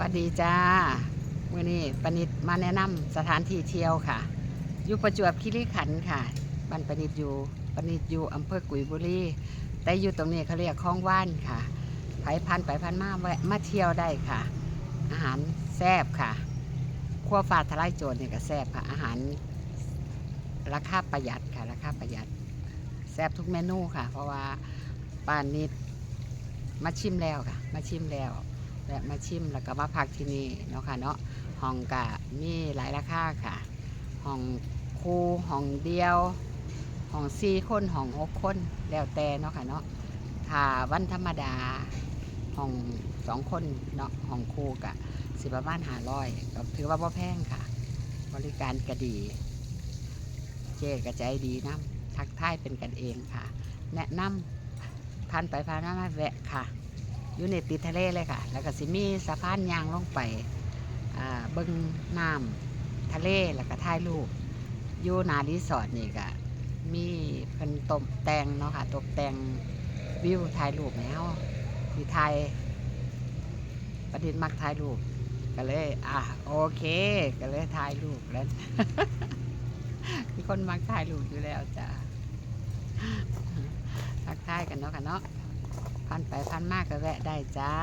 วัสดีจ้ามื้อนี้ปนิดมาแนะนำสถานที่เที่ยวค่ะอยู่ประจวบคีรีขันธ์ค่ะบ้านปนิดอยู่อำเภอกุยบุรีแต่อยู่ตรงนี้เขาเรียกคลองว่านค่ะไผพันไปพันมาแวะมาเที่ยวได้ค่ะ อาหารแซ่บค่ะขั้วฟ้าทลายโจรเนี่ยก็แซ่บค่ะอาหารราคาประหยัดค่ะราคาประหยัดแซ่บทุกเมนูค่ะ เพราะว่าป้านิดมาชิมแล้วค่ะมาชิมแล้วและมาชิมแล้วก็มาพักที่นี่เนาะค่ะเนาะห้องกะมีหลายราคาค่ะห้องคู่ห้องเดียวห้อง4 คนห้อง6 คนแล้วแต่เนาะค่ะเนาะถ้าวันธรรมดาห้อง2 คนเนาะห้องคู่กะสิประมาณ500ก็ถือว่าบ่แพงค่ะบริการก็ดีเจ๊ก็ใจดีนะทักทายเป็นกันเองค่ะแนะนำผ่านไปผ่านมาแวะค่ะอยู่ในติดทะเลเลยค่ะแล้วก็สิมีสะพานยางลงไปเบิ้งน้ำทะเลแล้วก็ถ่ายรูปอยู่หน้ารีสอร์ทนี่ก็มีเพิ่นตกแต่งเนาะค่ะตกแต่งวิวถ่ายรูปแนวที่ถ่ายประเด็นมักถ่ายรูปก็เลยโอเคก็เลยถ่ายรูปแล้ว มีคนมักถ่ายรูปอยู่แล้วจ้ะทักทายกันเนาะค่ะเนาะพันไปพันมากก็แวะได้จ้า